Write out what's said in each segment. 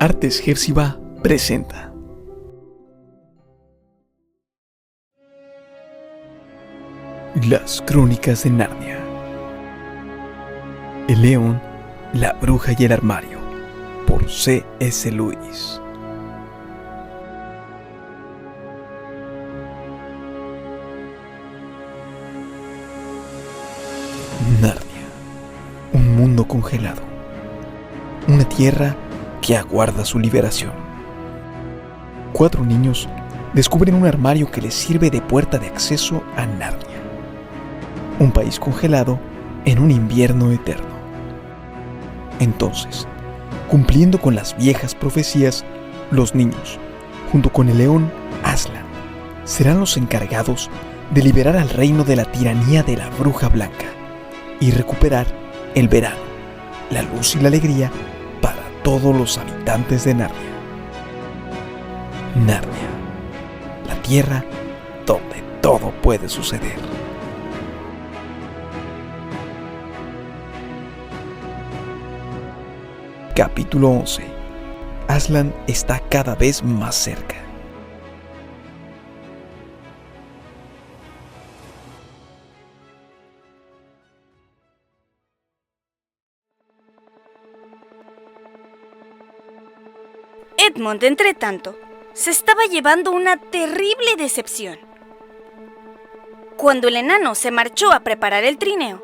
Artes Gersiva presenta Las Crónicas de Narnia. El león, la bruja y el armario, por C.S. Lewis. Narnia, un mundo congelado, una tierra que aguarda su liberación. 4 niños descubren un armario que les sirve de puerta de acceso a Narnia, un país congelado en un invierno eterno. Entonces, cumpliendo con las viejas profecías, los niños, junto con el león Aslan, serán los encargados de liberar al reino de la tiranía de la bruja blanca y recuperar el verano, la luz y la alegría para todos los habitantes de Narnia. Narnia, la tierra donde todo puede suceder. Capítulo 11. Aslan está cada vez más cerca. Edmund, entretanto, se estaba llevando una terrible decepción. Cuando el enano se marchó a preparar el trineo,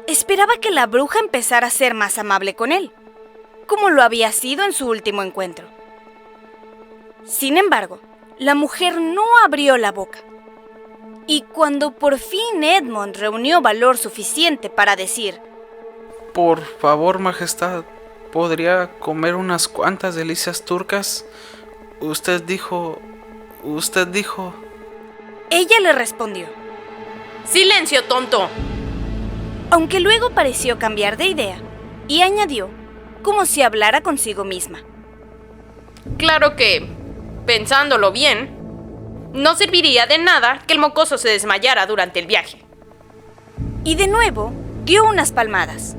esperaba que la bruja empezara a ser más amable con él, como lo había sido en su último encuentro. Sin embargo, la mujer no abrió la boca. Y cuando por fin Edmund reunió valor suficiente para decir: Por favor, majestad, ¿podría comer unas cuantas delicias turcas? Usted dijo... Ella le respondió: ¡Silencio, tonto! Aunque luego pareció cambiar de idea y añadió, como si hablara consigo misma: Claro que, pensándolo bien, no serviría de nada que el mocoso se desmayara durante el viaje. Y de nuevo dio unas palmadas.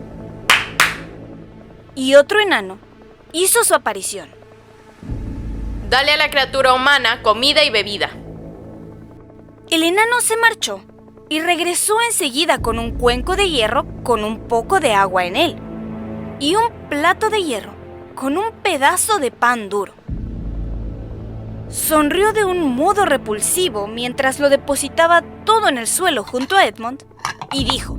Y otro enano hizo su aparición. Dale a la criatura humana comida y bebida. El enano se marchó y regresó enseguida con un cuenco de hierro con un poco de agua en él y un plato de hierro con un pedazo de pan duro. Sonrió de un modo repulsivo mientras lo depositaba todo en el suelo junto a Edmund y dijo: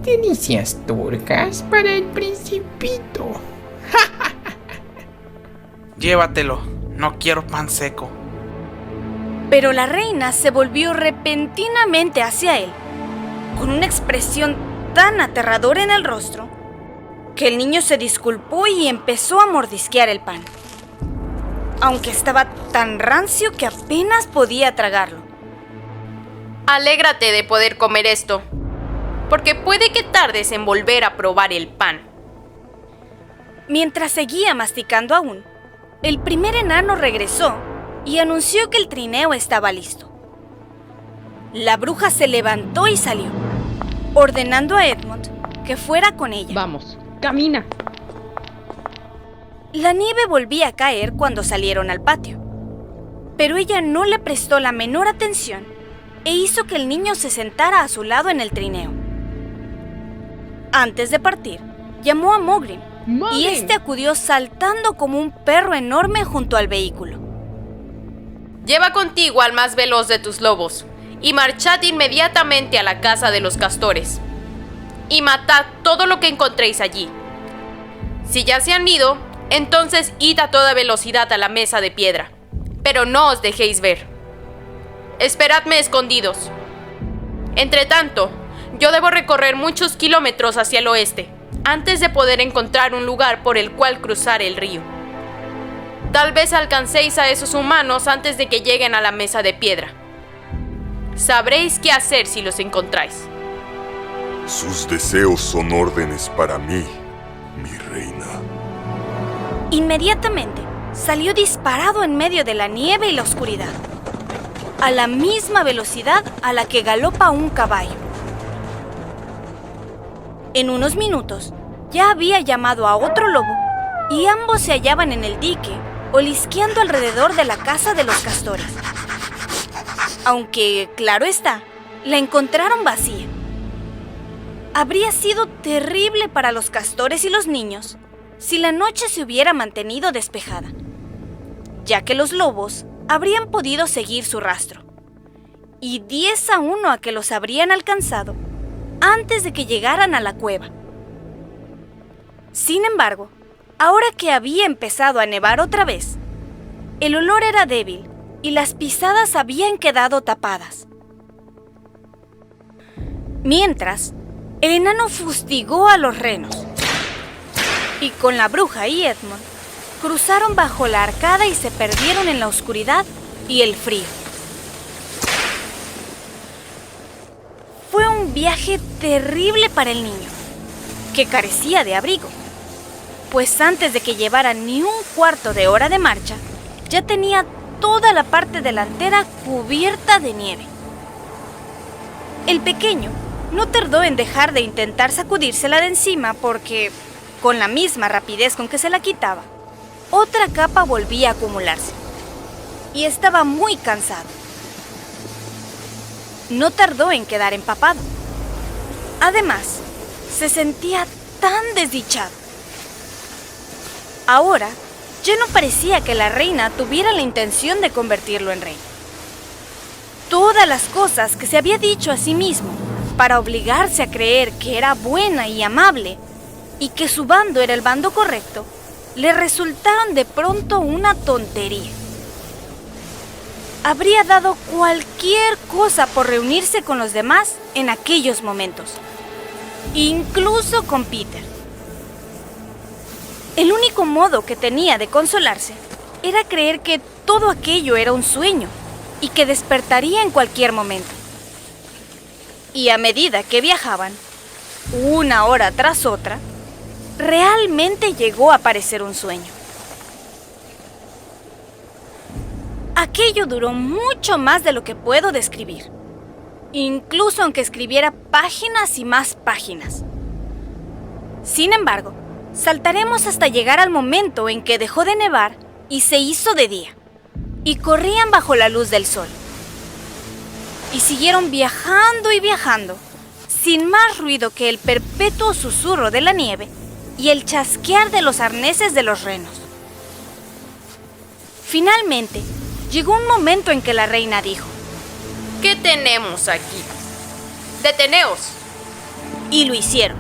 Delicias turcas para el principito. Llévatelo, no quiero pan seco. Pero la reina se volvió repentinamente hacia él, con una expresión tan aterradora en el rostro, que el niño se disculpó y empezó a mordisquear el pan, aunque estaba tan rancio que apenas podía tragarlo. Alégrate de poder comer esto, porque puede que tardes en volver a probar el pan. Mientras seguía masticando aún, el primer enano regresó y anunció que el trineo estaba listo. La bruja se levantó y salió, ordenando a Edmund que fuera con ella. Vamos, camina. La nieve volvía a caer cuando salieron al patio, pero ella no le prestó la menor atención e hizo que el niño se sentara a su lado en el trineo. Antes de partir, llamó a Mogrim, y este acudió saltando como un perro enorme junto al vehículo. Lleva contigo al más veloz de tus lobos y marchad inmediatamente a la casa de los castores y matad todo lo que encontréis allí. Si ya se han ido, entonces id a toda velocidad a la mesa de piedra, pero no os dejéis ver. Esperadme escondidos. Entretanto, yo debo recorrer muchos kilómetros hacia el oeste antes de poder encontrar un lugar por el cual cruzar el río. Tal vez alcancéis a esos humanos antes de que lleguen a la mesa de piedra. Sabréis qué hacer si los encontráis. Sus deseos son órdenes para mí, mi reina. Inmediatamente salió disparado en medio de la nieve y la oscuridad, a la misma velocidad a la que galopa un caballo. En unos minutos ya había llamado a otro lobo y ambos se hallaban en el dique, olisqueando alrededor de la casa de los castores. Aunque, claro está, la encontraron vacía. Habría sido terrible para los castores y los niños si la noche se hubiera mantenido despejada, ya que los lobos habrían podido seguir su rastro, y 10-1 a que los habrían alcanzado antes de que llegaran a la cueva. Sin embargo, ahora que había empezado a nevar otra vez, el olor era débil y las pisadas habían quedado tapadas. Mientras, el enano fustigó a los renos, y con la bruja y Edmund cruzaron bajo la arcada y se perdieron en la oscuridad y el frío. Fue un viaje terrible para el niño, que carecía de abrigo, pues antes de que llevara ni un cuarto de hora de marcha, ya tenía toda la parte delantera cubierta de nieve. El pequeño no tardó en dejar de intentar sacudírsela de encima porque, con la misma rapidez con que se la quitaba, otra capa volvía a acumularse, y estaba muy cansado. No tardó en quedar empapado. Además, se sentía tan desdichado. Ahora, ya no parecía que la reina tuviera la intención de convertirlo en rey. Todas las cosas que se había dicho a sí mismo para obligarse a creer que era buena y amable y que su bando era el bando correcto, le resultaron de pronto una tontería. Habría dado cualquier cosa por reunirse con los demás en aquellos momentos, incluso con Peter. El único modo que tenía de consolarse era creer que todo aquello era un sueño y que despertaría en cualquier momento. Y a medida que viajaban, una hora tras otra, realmente llegó a parecer un sueño. Aquello duró mucho más de lo que puedo describir, incluso aunque escribiera páginas y más páginas. Sin embargo, saltaremos hasta llegar al momento en que dejó de nevar y se hizo de día, y corrían bajo la luz del sol. Y siguieron viajando y viajando, sin más ruido que el perpetuo susurro de la nieve y el chasquear de los arneses de los renos. Finalmente, llegó un momento en que la reina dijo: ¿Qué tenemos aquí? ¡Deteneos! Y lo hicieron.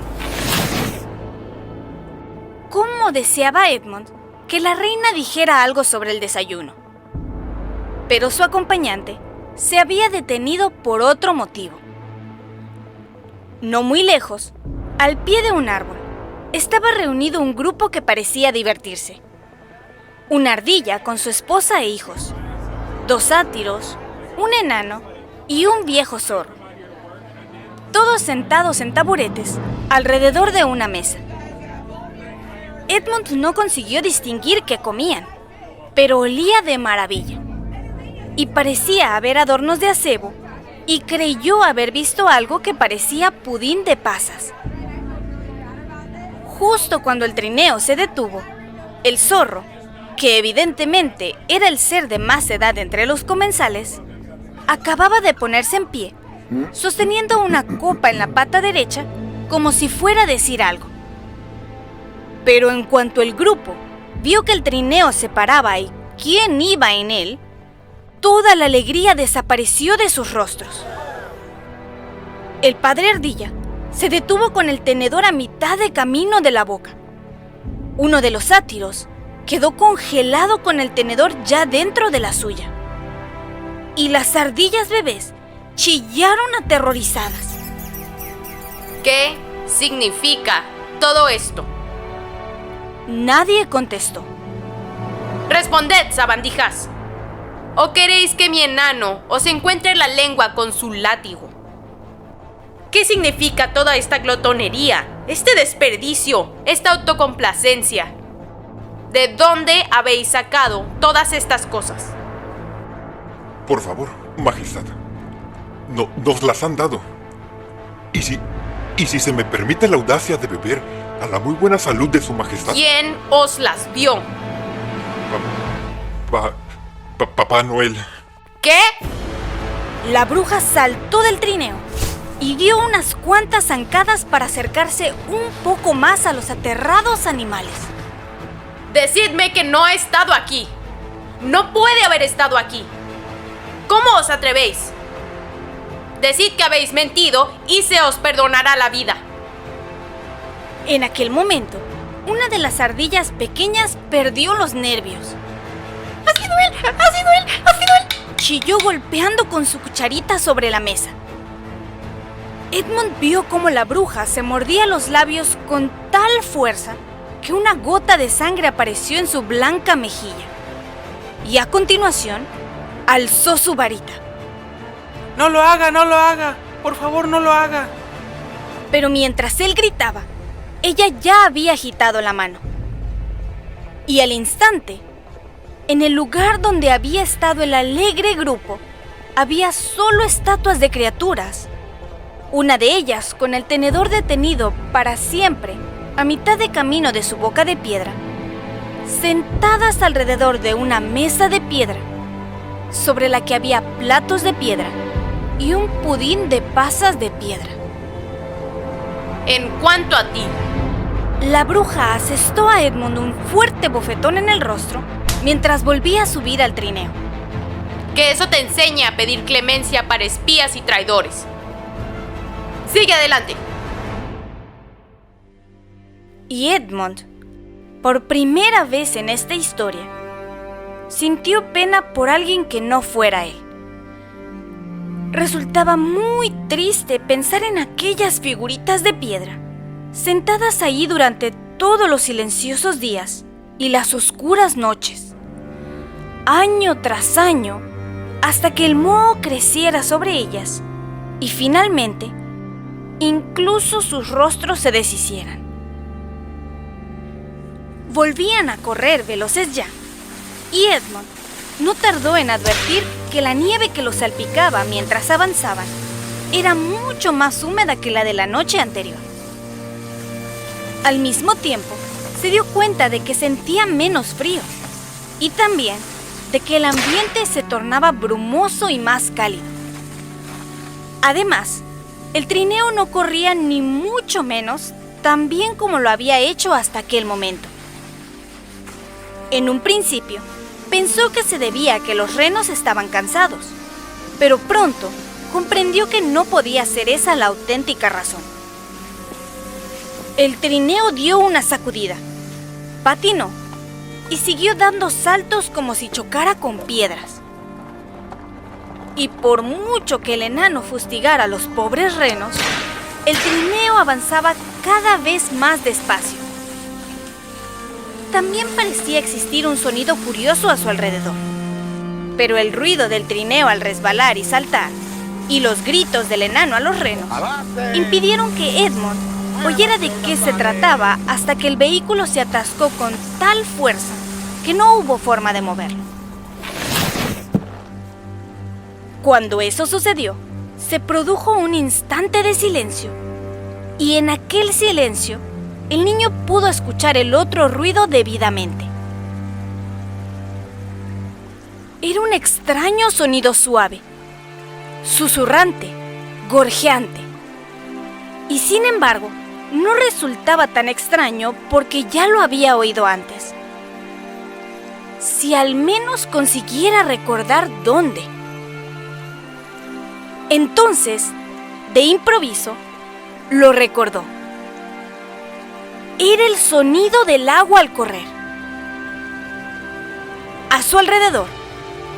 ¿Cómo deseaba Edmund que la reina dijera algo sobre el desayuno? Pero su acompañante se había detenido por otro motivo. No muy lejos, al pie de un árbol, estaba reunido un grupo que parecía divertirse. Una ardilla con su esposa e hijos, 2 sátiros, un enano y un viejo zorro. Todos sentados en taburetes alrededor de una mesa. Edmund no consiguió distinguir qué comían, pero olía de maravilla. Y parecía haber adornos de acebo, y creyó haber visto algo que parecía pudín de pasas. Justo cuando el trineo se detuvo, el zorro, que evidentemente era el ser de más edad entre los comensales, acababa de ponerse en pie, sosteniendo una copa en la pata derecha como si fuera a decir algo. Pero en cuanto el grupo vio que el trineo se paraba y quién iba en él, toda la alegría desapareció de sus rostros. El padre ardilla se detuvo con el tenedor a mitad de camino de la boca. Uno de los sátiros quedó congelado con el tenedor ya dentro de la suya. Y las ardillas bebés chillaron aterrorizadas. ¿Qué significa todo esto? Nadie contestó. Responded, sabandijas. ¿O queréis que mi enano os encuentre la lengua con su látigo? ¿Qué significa toda esta glotonería, este desperdicio, esta autocomplacencia? ¿De dónde habéis sacado todas estas cosas? Por favor, Majestad. Nos las han dado. Y si se me permite la audacia de beber a la muy buena salud de su majestad. ¿Quién os las dio? Papá Noel. ¿Qué? La bruja saltó del trineo y dio unas cuantas zancadas para acercarse un poco más a los aterrados animales. Decidme que no ha estado aquí. No puede haber estado aquí. ¿Cómo os atrevéis? Decid que habéis mentido y se os perdonará la vida. En aquel momento, una de las ardillas pequeñas perdió los nervios. ¡Ha sido él! ¡Ha sido él! ¡Ha sido él! Chilló golpeando con su cucharita sobre la mesa. Edmund vio cómo la bruja se mordía los labios con tal fuerza que una gota de sangre apareció en su blanca mejilla. Y a continuación, alzó su varita. ¡No lo haga, no lo haga! ¡Por favor, no lo haga! Pero mientras él gritaba, ella ya había agitado la mano. Y al instante, en el lugar donde había estado el alegre grupo, había solo estatuas de criaturas. Una de ellas con el tenedor detenido para siempre, a mitad de camino de su boca de piedra, sentadas alrededor de una mesa de piedra, sobre la que había platos de piedra y un pudín de pasas de piedra. En cuanto a ti, La bruja asestó a Edmund un fuerte bofetón en el rostro mientras volvía a subir al trineo. que eso te enseñe a pedir clemencia para espías y traidores. Sigue adelante. Y Edmund, por primera vez en esta historia, sintió pena por alguien que no fuera él. Resultaba muy triste pensar en aquellas figuritas de piedra, sentadas ahí durante todos los silenciosos días y las oscuras noches, año tras año, hasta que el moho creciera sobre ellas y finalmente, incluso sus rostros se deshicieran. Volvían a correr veloces ya, y Edmund no tardó en advertir que la nieve que los salpicaba mientras avanzaban era mucho más húmeda que la de la noche anterior. Al mismo tiempo, se dio cuenta de que sentía menos frío y también de que el ambiente se tornaba brumoso y más cálido. Además, el trineo no corría ni mucho menos tan bien como lo había hecho hasta aquel momento. En un principio, pensó que se debía a que los renos estaban cansados, pero pronto comprendió que no podía ser esa la auténtica razón. El trineo dio una sacudida, patinó y siguió dando saltos como si chocara con piedras. Y por mucho que el enano fustigara a los pobres renos, el trineo avanzaba cada vez más despacio. También parecía existir un sonido curioso a su alrededor, pero el ruido del trineo al resbalar y saltar, y los gritos del enano a los renos, impidieron que Edmund oyera de qué se trataba hasta que el vehículo se atascó con tal fuerza que no hubo forma de moverlo. Cuando eso sucedió, se produjo un instante de silencio, y en aquel silencio, el niño pudo escuchar el otro ruido debidamente. Era un extraño sonido suave, susurrante, gorjeante. Y sin embargo, no resultaba tan extraño porque ya lo había oído antes. Si al menos consiguiera recordar dónde. Entonces, de improviso, lo recordó. Era el sonido del agua al correr. A su alrededor,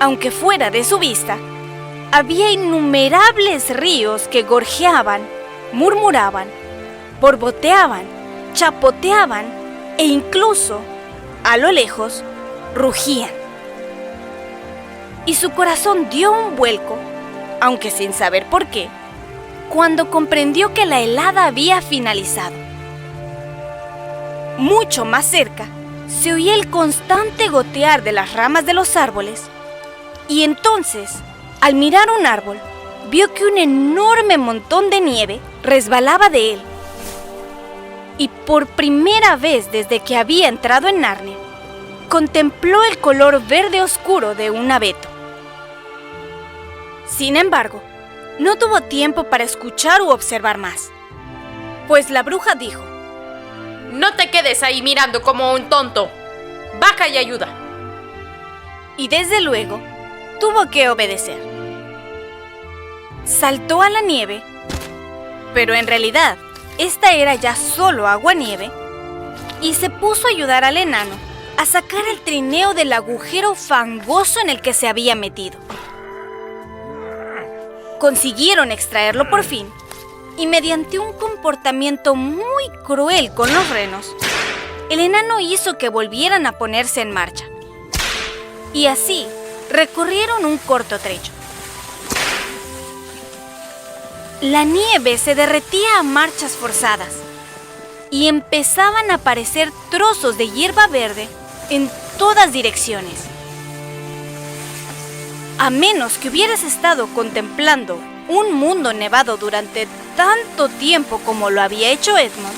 aunque fuera de su vista, había innumerables ríos que gorjeaban, murmuraban, borboteaban, chapoteaban e incluso, a lo lejos, rugían. Y su corazón dio un vuelco, aunque sin saber por qué, cuando comprendió que la helada había finalizado. Mucho más cerca, se oía el constante gotear de las ramas de los árboles, y entonces, al mirar un árbol, vio que un enorme montón de nieve resbalaba de él. y por primera vez desde que había entrado en Narnia, contempló el color verde oscuro de un abeto. Sin embargo, no tuvo tiempo para escuchar u observar más, pues la bruja dijo: No te quedes ahí mirando como un tonto. Baja y ayuda. Y desde luego, tuvo que obedecer. Saltó a la nieve, pero en realidad, esta era ya solo agua-nieve, y se puso a ayudar al enano a sacar el trineo del agujero fangoso en el que se había metido. Consiguieron extraerlo por fin, y mediante un comportamiento muy cruel con los renos, el enano hizo que volvieran a ponerse en marcha. Y así, recorrieron un corto trecho. La nieve se derretía a marchas forzadas, y empezaban a aparecer trozos de hierba verde en todas direcciones. A menos que hubieras estado contemplando un mundo nevado durante tanto tiempo como lo había hecho Edmund,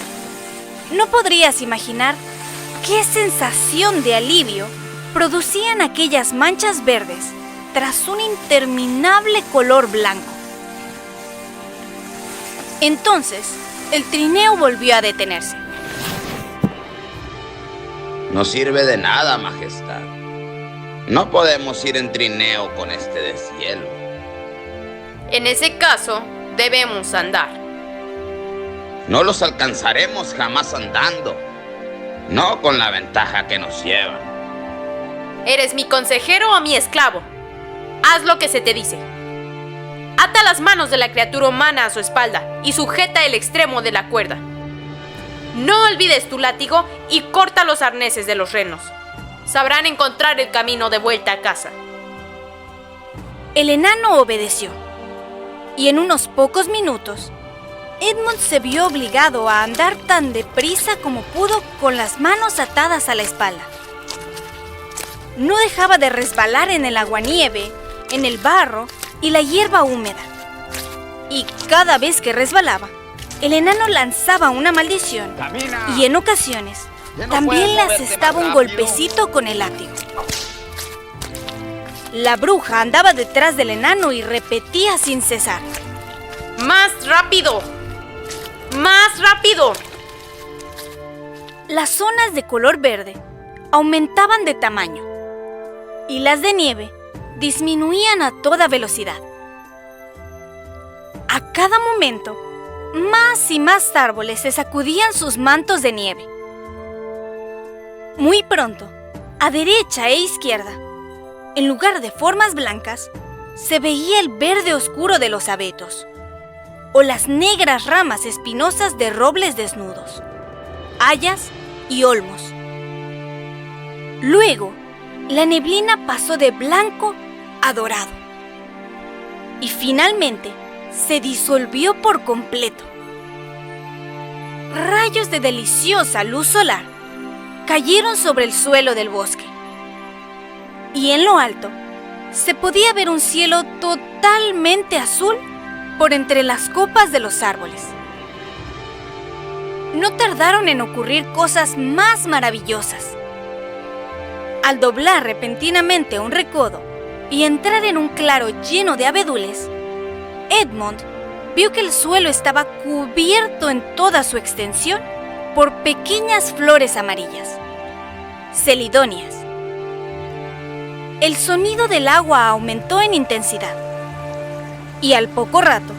no podrías imaginar qué sensación de alivio producían aquellas manchas verdes tras un interminable color blanco. Entonces, el trineo volvió a detenerse. No sirve de nada, Majestad. No podemos ir en trineo con este deshielo. En ese caso, debemos andar. No los alcanzaremos jamás andando. No con la ventaja que nos llevan. ¿Eres mi consejero o mi esclavo? Haz lo que se te dice. Ata las manos de la criatura humana a su espalda y sujeta el extremo de la cuerda. No olvides tu látigo y corta los arneses de los renos. Sabrán encontrar el camino de vuelta a casa. El enano obedeció, y en unos pocos minutos, Edmund se vio obligado a andar tan deprisa como pudo con las manos atadas a la espalda. No dejaba de resbalar en el aguanieve, en el barro y la hierba húmeda. Y cada vez que resbalaba, el enano lanzaba una maldición y en ocasiones también le asestaba un golpecito con el látigo. La bruja andaba detrás del enano y repetía sin cesar: ¡Más rápido! ¡Más rápido! Las zonas de color verde aumentaban de tamaño y las de nieve disminuían a toda velocidad. A cada momento, más y más árboles se sacudían sus mantos de nieve. Muy pronto, a derecha e izquierda, en lugar de formas blancas, se veía el verde oscuro de los abetos, o las negras ramas espinosas de robles desnudos, hayas y olmos. Luego, la neblina pasó de blanco a dorado, y finalmente se disolvió por completo. Rayos de deliciosa luz solar cayeron sobre el suelo del bosque, y en lo alto se podía ver un cielo totalmente azul por entre las copas de los árboles. No tardaron en ocurrir cosas más maravillosas. Al doblar repentinamente un recodo y entrar en un claro lleno de abedules, Edmund vio que el suelo estaba cubierto en toda su extensión por pequeñas flores amarillas, celidonias. El sonido del agua aumentó en intensidad y al poco rato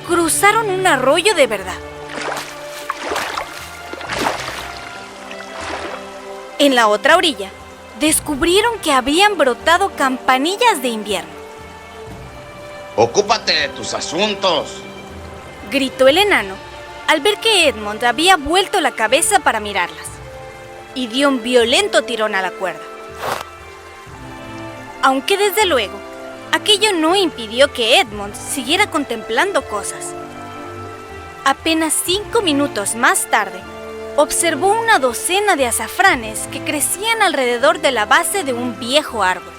cruzaron un arroyo de verdad. En la otra orilla, descubrieron que habían brotado campanillas de invierno. ¡Ocúpate de tus asuntos!, gritó el enano al ver que Edmund había vuelto la cabeza para mirarlas, y dio un violento tirón a la cuerda. Aunque desde luego, aquello no impidió que Edmund siguiera contemplando cosas. Apenas 5 minutos más tarde, observó una docena de azafranes que crecían alrededor de la base de un viejo árbol,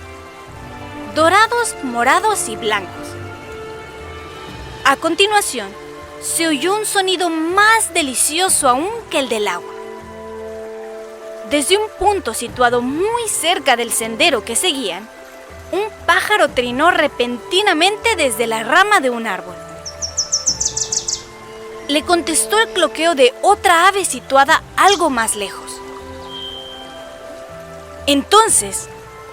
dorados, morados y blancos. A continuación, se oyó un sonido más delicioso aún que el del agua. Desde un punto situado muy cerca del sendero que seguían, un pájaro trinó repentinamente desde la rama de un árbol. Le contestó el cloqueo de otra ave situada algo más lejos. Entonces,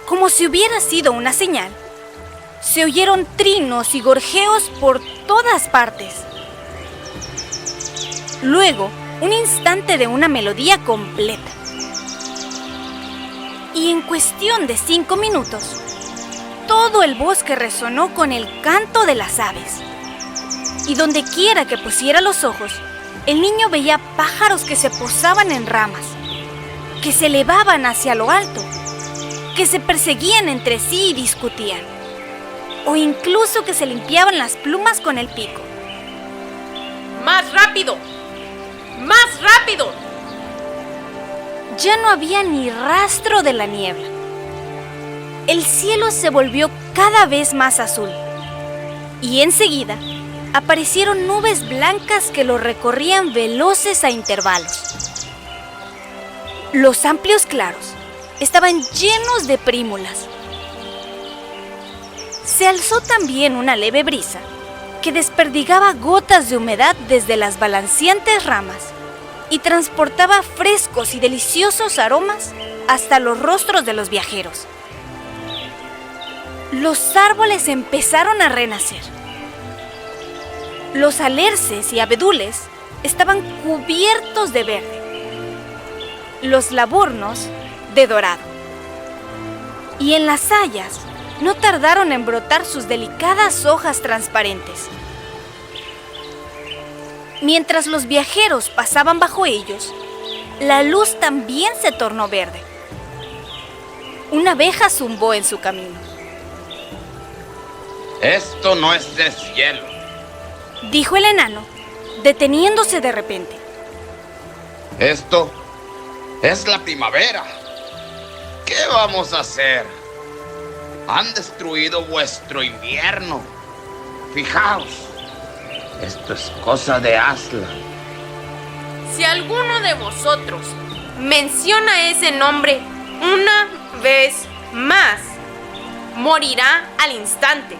como si hubiera sido una señal, se oyeron trinos y gorjeos por todas partes. Luego, un instante de una melodía completa. Y en cuestión de 5 minutos, todo el bosque resonó con el canto de las aves. Y donde quiera que pusiera los ojos, el niño veía pájaros que se posaban en ramas, que se elevaban hacia lo alto, que se perseguían entre sí y discutían, o incluso que se limpiaban las plumas con el pico. ¡Más rápido! ¡Más rápido! Ya no había ni rastro de la niebla. El cielo se volvió cada vez más azul, y enseguida aparecieron nubes blancas que lo recorrían veloces a intervalos. Los amplios claros estaban llenos de prímulas. Se alzó también una leve brisa que desperdigaba gotas de humedad desde las balanceantes ramas y transportaba frescos y deliciosos aromas hasta los rostros de los viajeros. Los árboles empezaron a renacer. Los alerces y abedules estaban cubiertos de verde, los laburnos de dorado, y en las hayas no tardaron en brotar sus delicadas hojas transparentes. Mientras los viajeros pasaban bajo ellos, la luz también se tornó verde. Una abeja zumbó en su camino. Esto no es del cielo, dijo el enano, deteniéndose de repente. esto es la primavera. ¿Qué vamos a hacer? Han destruido vuestro invierno. Fijaos, esto es cosa de Aslan. Si alguno de vosotros menciona ese nombre una vez más, morirá al instante.